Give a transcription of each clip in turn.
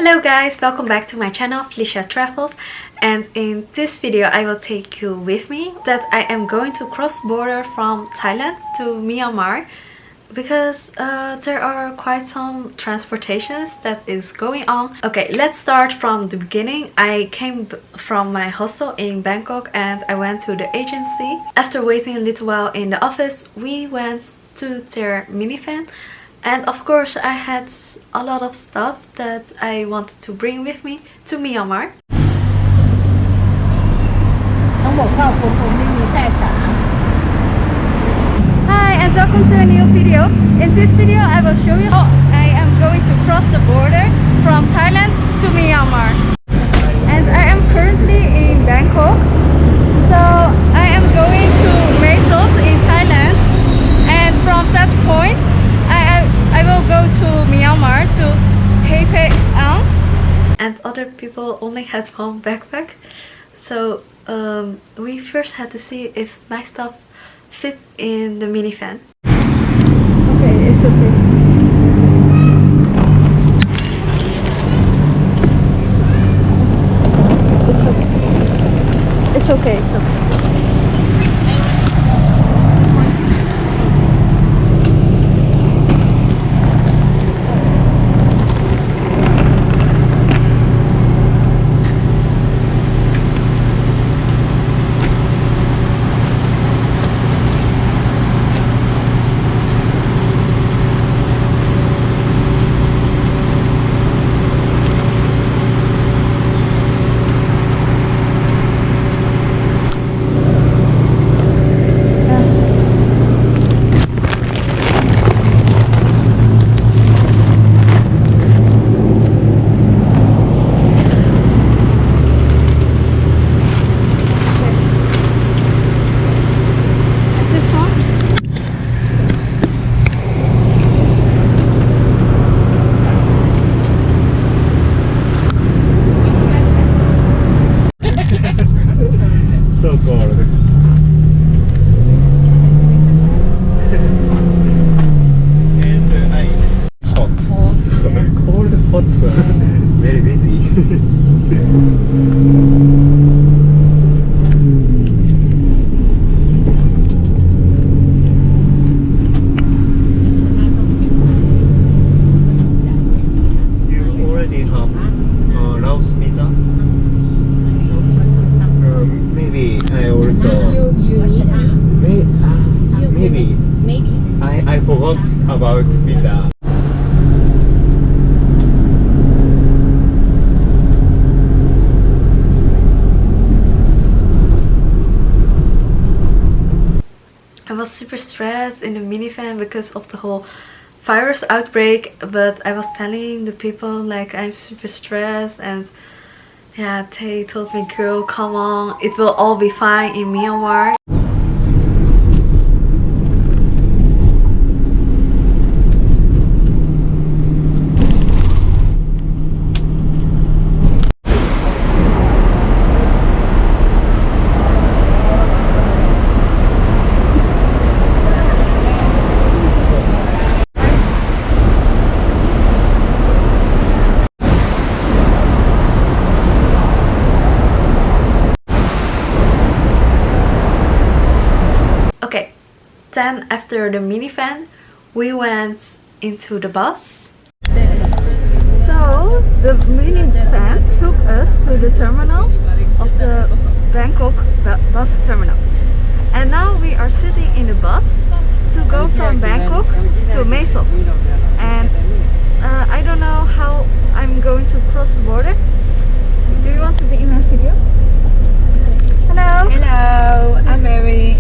Hello guys, welcome back to my channel Felicia Travels, and in this video I will take you with me that I am going to cross border from Thailand to Myanmar because there are quite some transportations that is going on. Okay, let's start from the beginning. I came from my hostel in Bangkok and I went to the agency. After waiting a little while in the office, we went to their minivan. And of course I had a lot of stuff that I wanted to bring with me to Myanmar. Hi and welcome to a new video. In this video I will show you how I am going to cross the border from Thailand to Myanmar. And I am currently in Bangkok. So I am going to Mae Sot in Thailand, and from that point I will go to Myanmar to Hpa-An. And other people only had one backpack. So we first had to see if my stuff fit in the minivan. Okay, it's okay. It's okay. It's okay, it's okay. I forgot about visa. I was super stressed in the minivan because of the whole virus outbreak, but I was telling the people like I'm super stressed, and yeah, they told me, girl, come on, it will all be fine in Myanmar. Okay, then after the minivan, we went into the bus. So the minivan took us to the terminal of the Bangkok bus terminal. And now we are sitting in the bus to go from Bangkok to Mae Sot. And I don't know how I'm going to cross the border. Do you want to be in my video? Hello! Hello, I'm Mary.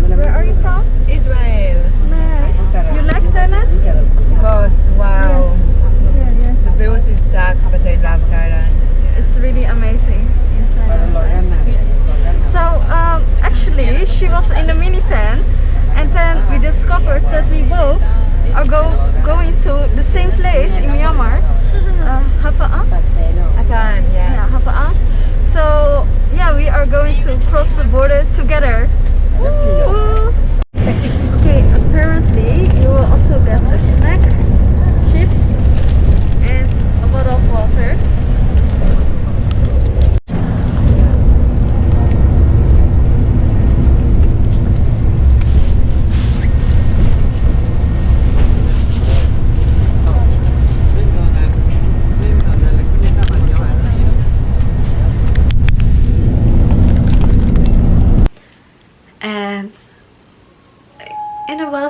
Where are you from? Israel. Nice. You like Thailand? Of course, wow. Yes. The views it sucks, but I love Thailand. It's really amazing in Thailand. So actually she was in the minivan, and then we discovered that we both are going to the same place in Myanmar.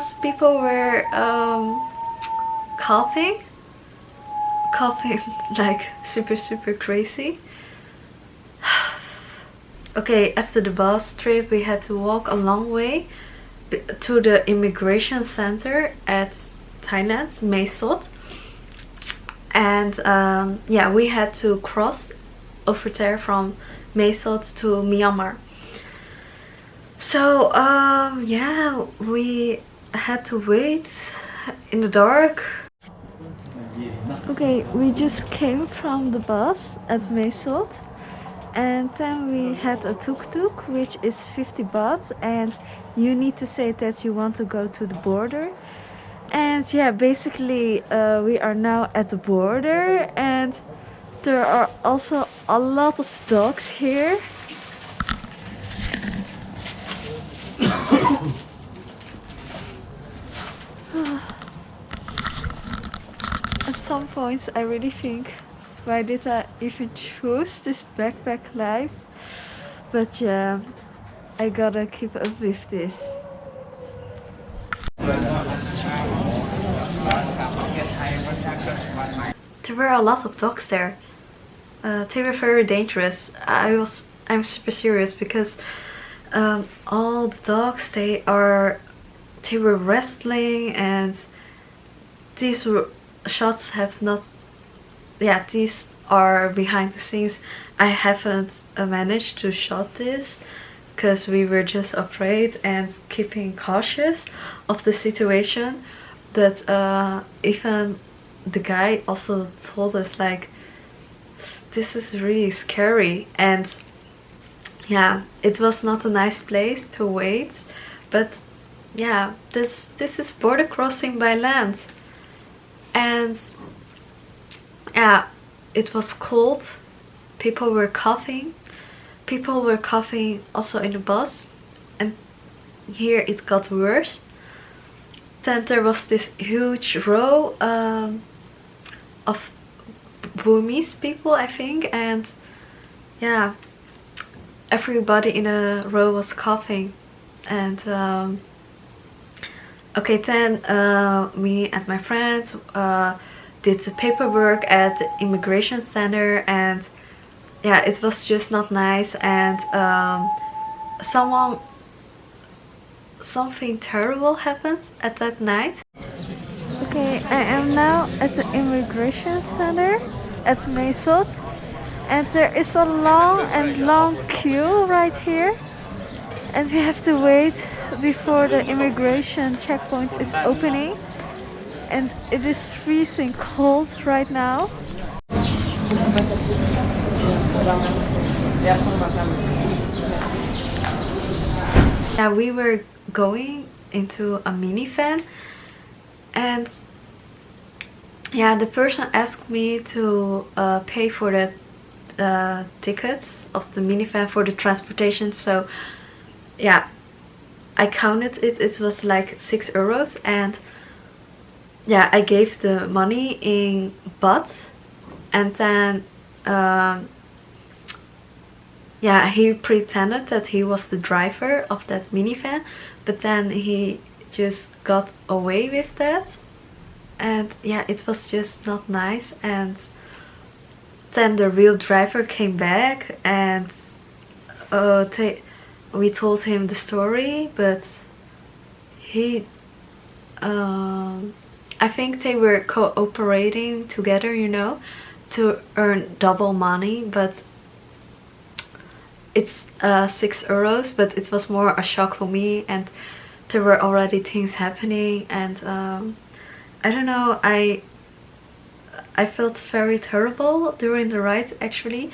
because people were coughing like super crazy. Okay, after the bus trip we had to walk a long way to the immigration center at Thailand's Mae Sot, and yeah, we had to cross over there from Mae Sot to Myanmar. So yeah, we had to wait in the dark. Okay, we just came from the bus at Mae Sot, and then we had a tuk-tuk, which is 50 baht, and you need to say that you want to go to the border. And yeah, basically we are now at the border, and there are also a lot of dogs here. At some points I really think, why did I even choose this backpack life? But yeah, I gotta keep up with this. There were a lot of dogs there. They were very dangerous. I'm super serious, because all the dogs, they were wrestling, and these shots have not, yeah, these are behind the scenes. I haven't managed to shot this because we were just afraid and keeping cautious of the situation. But even the guy also told us, like, this is really scary. And yeah, it was not a nice place to wait, but yeah, this is border crossing by land. And yeah, it was cold, people were coughing also in the bus, and here it got worse. Then there was this huge row of Burmese people, I think, and yeah, everybody in a row was coughing. And okay, then me and my friends did the paperwork at the immigration center, and yeah, it was just not nice. And something terrible happened at that night. Okay, I am now at the immigration center at Mae Sot, and there is a long queue right here, and we have to wait before the immigration checkpoint is opening, and it is freezing cold right now. Yeah, we were going into a minivan, and yeah, the person asked me to pay for the tickets of the minivan for the transportation. So yeah, I counted it, it was like 6 euros, and yeah, I gave the money in Baht, and then yeah, he pretended that he was the driver of that minivan, but then he just got away with that, and yeah, it was just not nice. And then the real driver came back, and we told him the story, but he I think they were cooperating together, you know, to earn double money. But it's 6 euros, but it was more a shock for me, and there were already things happening, and I don't know, I felt very terrible during the ride actually.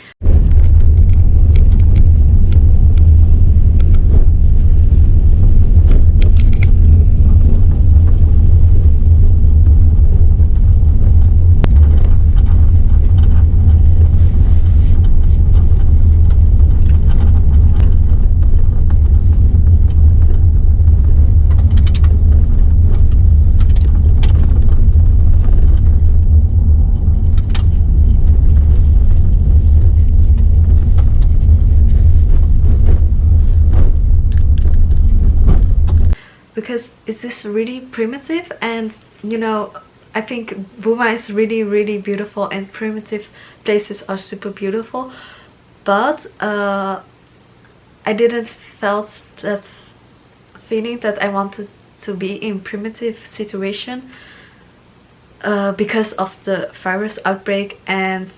because it is really primitive, and you know, I think Burma is really beautiful and primitive places are super beautiful, but I didn't felt that feeling that I wanted to be in primitive situation because of the virus outbreak, and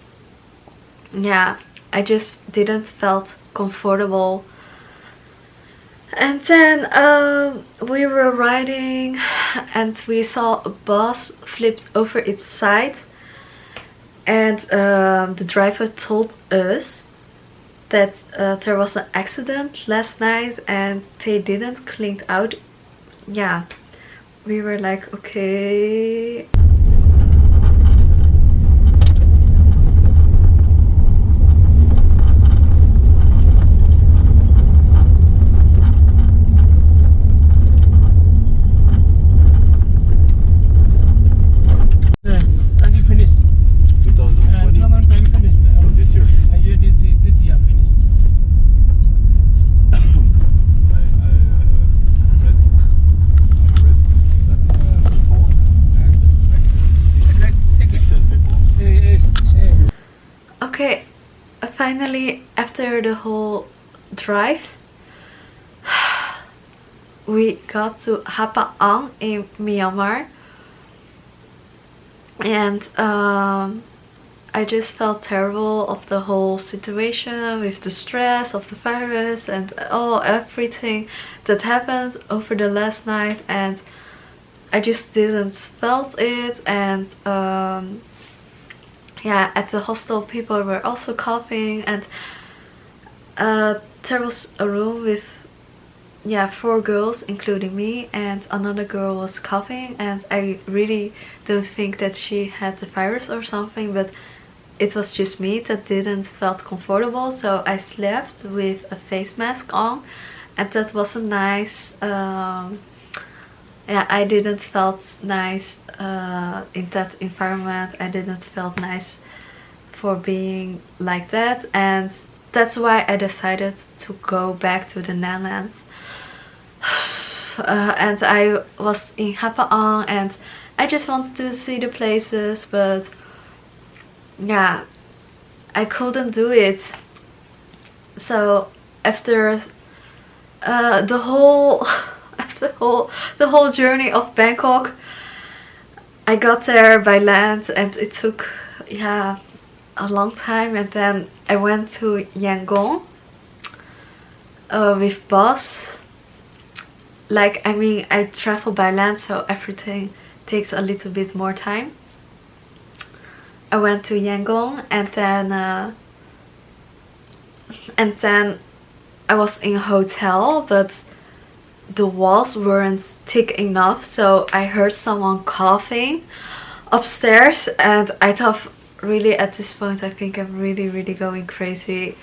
yeah, I just didn't felt comfortable. And then we were riding and we saw a bus flipped over its side, and the driver told us that there was an accident last night and they didn't clean out. Yeah, we were like, okay. Okay, finally, after the whole drive, we got to Hpa-An in Myanmar, and I just felt terrible of the whole situation with the stress of the virus and everything that happened over the last night, and I just didn't felt it. And yeah, at the hostel people were also coughing, and there was a room with 4 girls including me, and another girl was coughing, and I really don't think that she had the virus or something, but it was just me that didn't felt comfortable, so I slept with a face mask on, and that wasn't nice. Yeah, I didn't felt nice in that environment. I didn't felt nice for being like that, and that's why I decided to go back to the Netherlands. And I was in Hpa-An and I just wanted to see the places, but yeah, I couldn't do it. So after the whole the whole journey of Bangkok, I got there by land, and it took a long time, and then I went to Yangon with bus. Like, I mean, I travel by land, so everything takes a little bit more time. I went to Yangon, and then I was in a hotel, but the walls weren't thick enough, so I heard someone coughing upstairs, and I thought, really, at this point I think I'm really going crazy.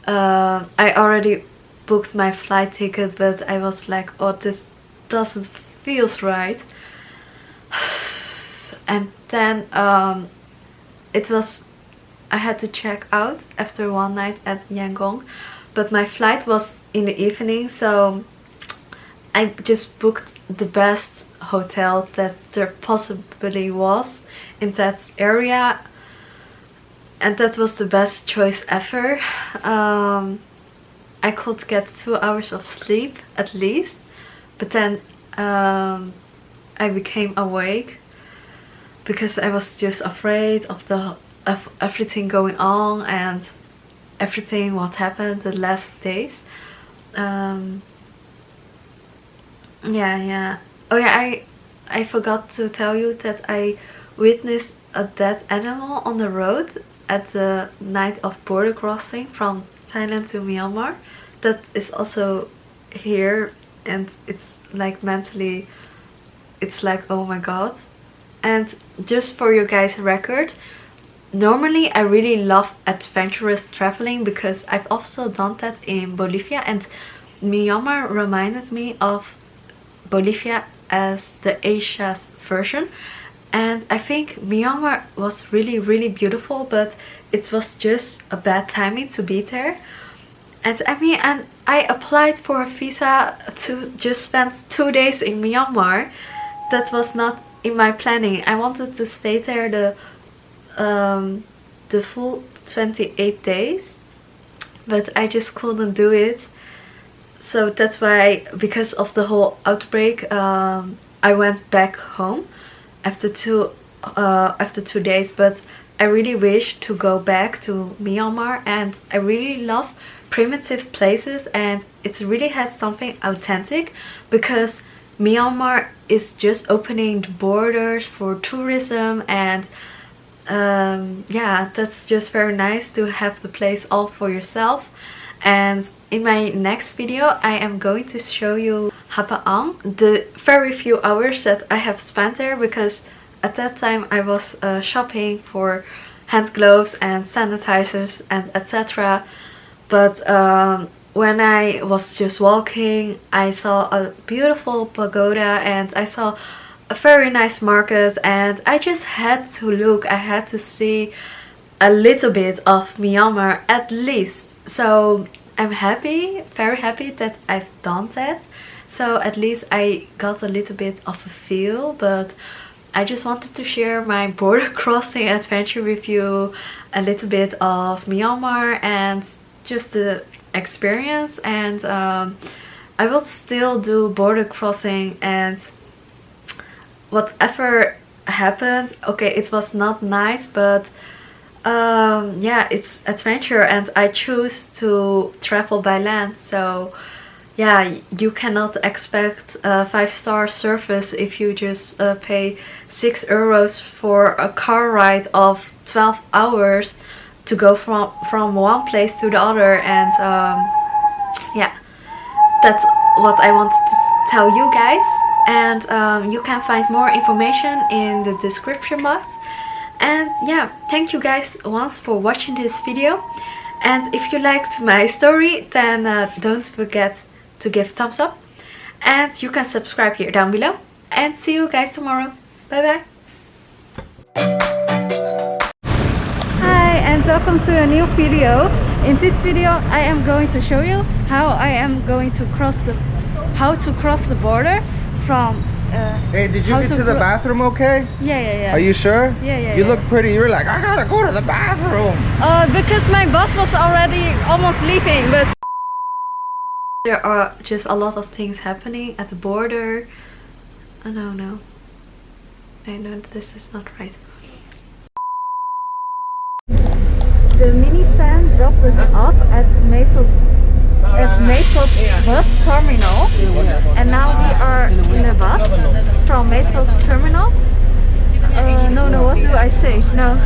I already booked my flight ticket, but I was like, oh, this doesn't feel right. And then I had to check out after one night at Yangon, but my flight was in the evening, so I just booked the best hotel that there possibly was in that area, and that was the best choice ever. I could get 2 hours of sleep at least, but then I became awake because I was just afraid of everything going on and everything what happened the last days. Yeah. Oh yeah, I forgot to tell you that I witnessed a dead animal on the road at the night of border crossing from Thailand to Myanmar. That is also here, and it's like mentally, it's like, oh my god. And just for your guys' record, normally I really love adventurous traveling because I've also done that in Bolivia, and Myanmar reminded me of Bolivia as the Asia's version, and I think Myanmar was really beautiful, but it was just a bad timing to be there. And I mean, and I applied for a visa to just spend 2 days in Myanmar. That was not in my planning. I wanted to stay there the full 28 days, but I just couldn't do it. So that's why, because of the whole outbreak, I went back home after 2 days. But I really wish to go back to Myanmar, and I really love primitive places, and it really has something authentic, because Myanmar is just opening the borders for tourism, and yeah, that's just very nice to have the place all for yourself. And in my next video I am going to show you Hpa-An, the very few hours that I have spent there, because at that time I was shopping for hand gloves and sanitizers and etc. But when I was just walking, I saw a beautiful pagoda and I saw a very nice market, and I just had to look, I had to see a little bit of Myanmar at least. So I'm happy, very happy that I've done that. So at least I got a little bit of a feel, but I just wanted to share my border crossing adventure with you, a little bit of Myanmar and just the experience. And I will still do border crossing, and whatever happened, okay, it was not nice, but yeah, it's adventure and I choose to travel by land. So yeah, you cannot expect a 5-star service if you just pay 6 euros for a car ride of 12 hours to go from one place to the other. And yeah, that's what I wanted to tell you guys. And you can find more information in the description box. And yeah, thank you guys once for watching this video. And if you liked my story, then don't forget to give a thumbs up, and you can subscribe here down below. And see you guys tomorrow. Bye bye. Hi and welcome to a new video. In this video I am going to show you how I am going to cross the border from hey, did you get to the bathroom okay? Yeah. Are you sure? Yeah. You look pretty. You're like, I gotta go to the bathroom. Because my bus was already almost leaving, but there are just a lot of things happening at the border. Oh no. I know this is not right. The minivan dropped us off at Mae Sot bus terminal, and now we are in a bus from Mae Sot terminal. No, what do I say? No.